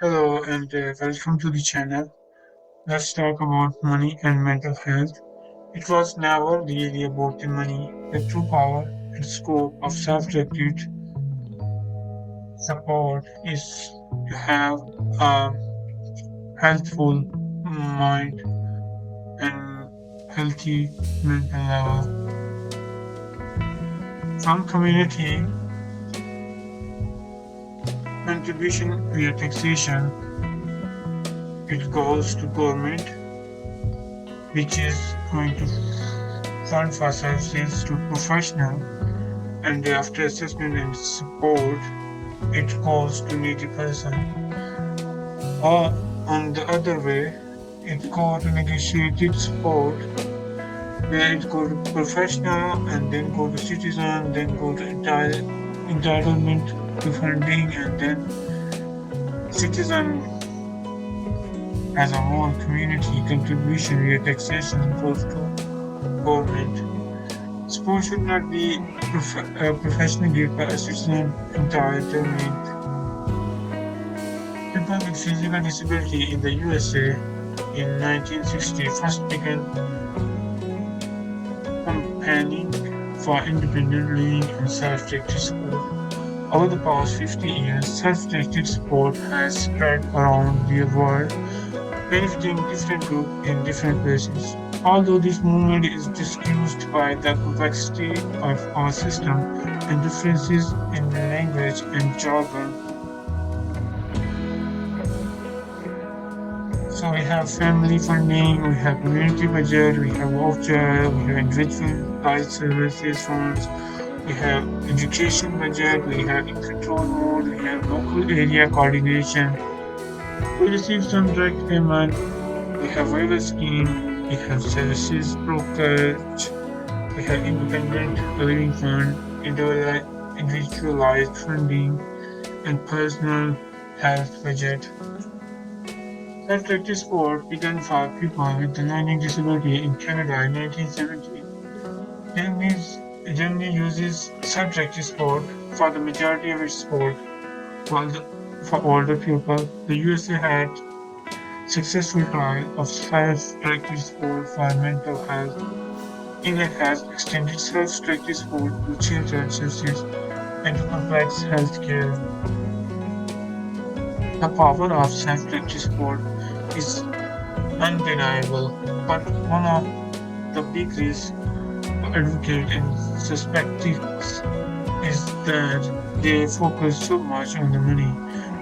Hello and welcome to the channel. Let's talk about money and mental health. It was never really about the money. The true power and scope of self-directed support is to have a healthful mind and healthy mental level. From community contribution via taxation, it goes to government, which is going to fund for services to professional, and after assessment and support, it goes to needy person. Or on the other way, it go to negotiated support, where it go to professional and then go to citizen, then go to entitlement to funding, and then citizen as a whole community contribution via taxation goes to government. Sport should not be professionally given by a citizen entitlement. People with physical disability in the USA in 1960 first began campaigning for independent living and self-directed sport. Over the past 50 years, self-directed sport has spread around the world, benefiting different groups in different places. Although this movement is discussed by the complexity of our system and differences in language and jargon, so we have family funding, we have community budget, we have voucher, we have individualized services funds, we have education budget, we have in control mode, we have local area coordination. We receive some direct payment, we have waiver scheme, we have services brokerage, we have independent living fund, individualized funding, and personal health budget. Self-directed sport began for people with a learning disability in Canada in 1970. Germany uses self-directed sport for the majority of its sport, while for older people, the USA had successful trial of self-directed sport for mental health. England has extended self-directed sport to children's services and to complex health care. The power of self-directed sport is undeniable, but one of the big risks advocate and suspects is that they focus so much on the money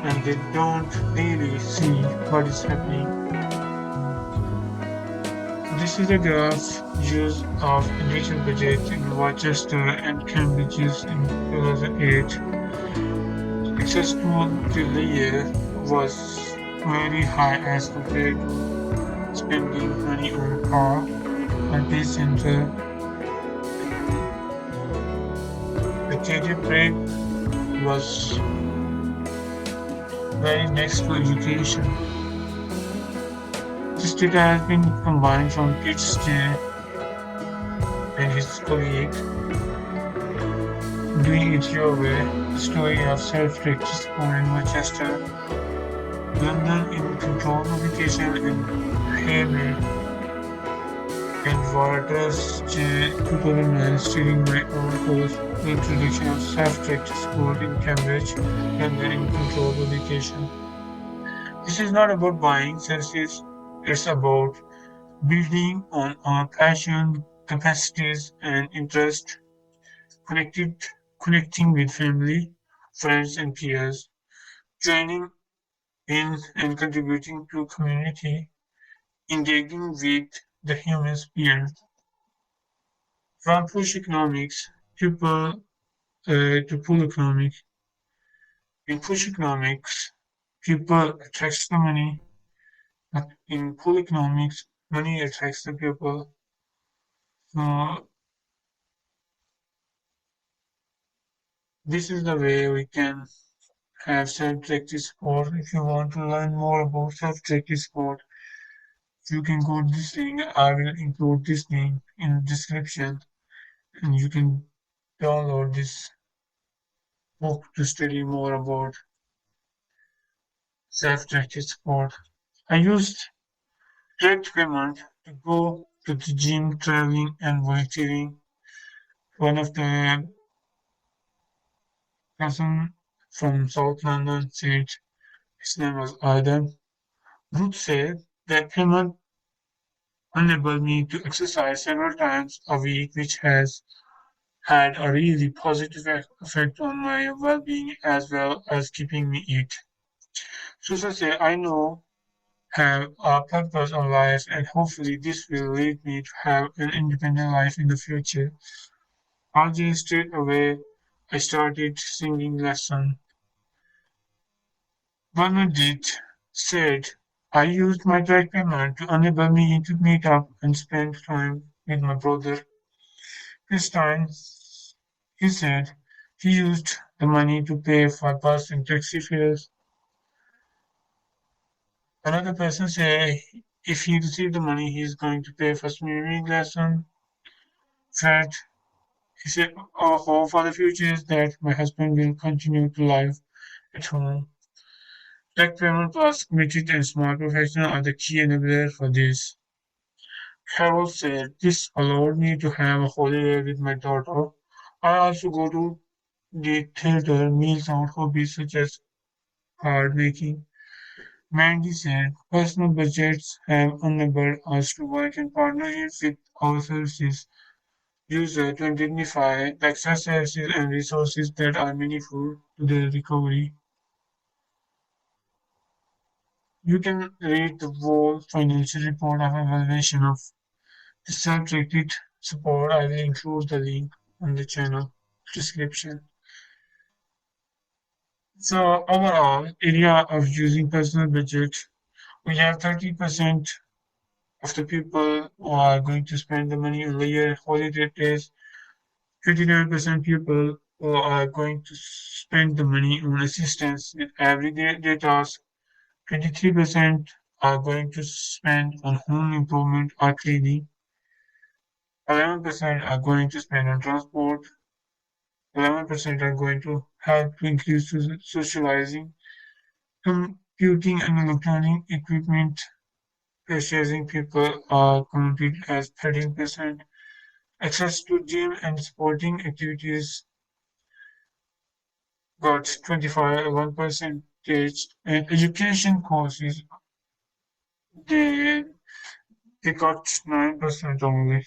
and they don't really see what is happening. This is a graph used of initial budget in Rochester and Cambridge in 2008. Access to the year was very high as compared to spending money on car and pay center, and the career break was very next to education. This data has been combined from Pete Steele and his colleague, Doing It Your Way, the story of self-directed school in Manchester, London in control publication in Hayman, and Waters J. 2009 steering my own course, The Introduction of Self-Directed School in Cambridge, London in control publication. This is not about buying services, it's about building on our passion, capacities, and interest, connected, connecting with family, friends, and peers, joining in and contributing to community, engaging with the human spirit. From push economics people to pull economics. In push economics, people attracts the money. But in pull economics, money attracts the people. So this is the way we can have self-directed sport. If you want to learn more about self-directed sport, you can go to this link. I will include this link in the description, and you can download this book to study more about self-directed support. I used direct payment to go to the gym, traveling, and volunteering. One of the cousin from South London said his name was Adam. Ruth said that payment enabled me to exercise several times a week, which has had a really positive effect on my well-being as well as keeping me eat. Susan said, I know have a purpose on life and hopefully this will lead me to have an independent life in the future. RJ straight away I started singing lesson. Bernadette said I used my direct payment to enable me to meet up and spend time with my brother. Christine, he said he used the money to pay for bus and taxi fares. Another person said if he received the money, he is going to pay for swimming lesson. Fred, he said, our hope for the future is that my husband will continue to live at home. Tech payment was committed and smart professional are the key enabler for this. Harold said this allowed me to have a holiday with my daughter. I also go to the theater, meals out, hobbies such as card making. Mandy said personal budgets have enabled us to work in partnership with our services user to identify the access services and resources that are meaningful to their recovery. You can read the whole financial report of evaluation of the self-directed support. I will include the link on the channel description. So overall, area of using personal budget, we have 30% of the people who are going to spend the money on leisure holiday days, 29% people who are going to spend the money on assistance with everyday tasks, 23% are going to spend on home improvement or cleaning, 11% are going to spend on transport, 11% are going to help to increase socializing, computing and electronic equipment purchasing people are counted as 13%. Access to gym and sporting activities got 25 1%, and education courses they they got 9% only.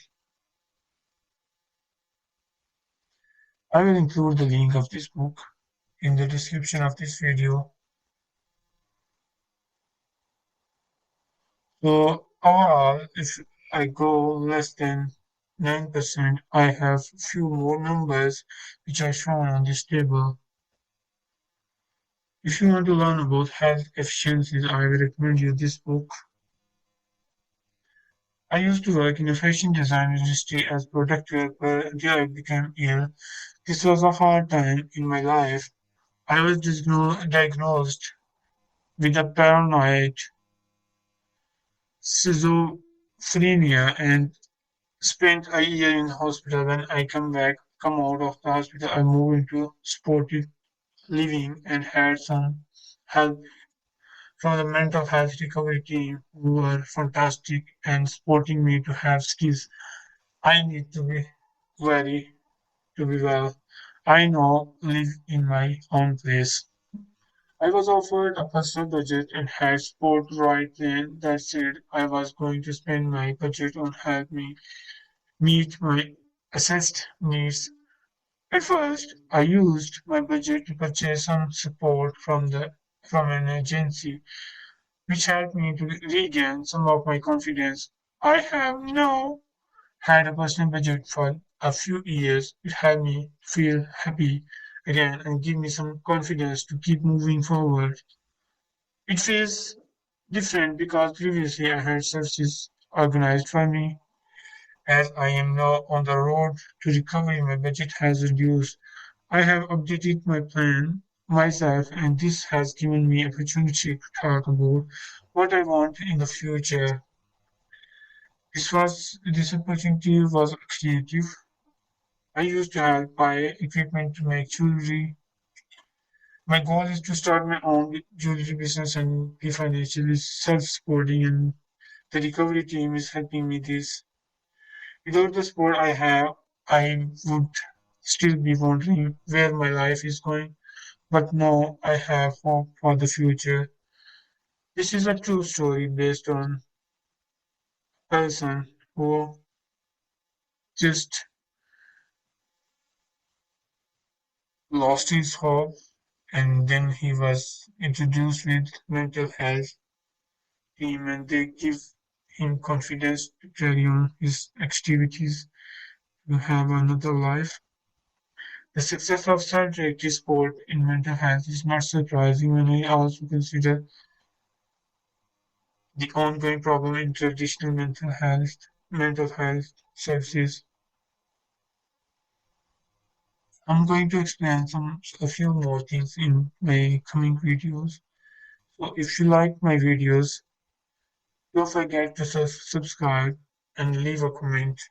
I will include the link of this book in the description of this video. So overall, if I go less than 9%, I have few more numbers which are shown on this table. If you want to learn about health efficiencies, I will recommend you this book. I used to work in the fashion design industry as product developer until I became ill. This was a hard time in my life. I was diagnosed with a paranoid schizophrenia and spent a year in hospital. When I come out of the hospital, I moved into supported living and had some help from the mental health recovery team who were fantastic and supporting me to have skills I need to be very to be well. I now live in my own place. I was offered a personal budget and had support right then that said I was going to spend my budget on help me meet my assessed needs. At first, I used my budget to purchase some support from an agency, which helped me to regain some of my confidence. I have now had a personal budget for a few years. It helped me feel happy again and give me some confidence to keep moving forward. It feels different because previously I had services organized for me. As I am now on the road to recovery, my budget has reduced. I have updated my plan myself, and this has given me opportunity to talk about what I want in the future. This opportunity was creative. I used to help buy equipment to make jewelry, My goal is to start my own jewelry business and be financially self-supporting, and the recovery team is helping me this. Without the support I have, I would still be wondering where my life is going, but now I have hope for the future. This is a true story based on a person who just lost his hope, and then he was introduced with mental health team, and they give him confidence to carry on his activities to have another life. The success of self-directed sport in mental health is not surprising when I also consider the ongoing problem in traditional mental health services. I'm going to explain a few more things in my coming videos. So if you like my videos, don't forget to subscribe and leave a comment.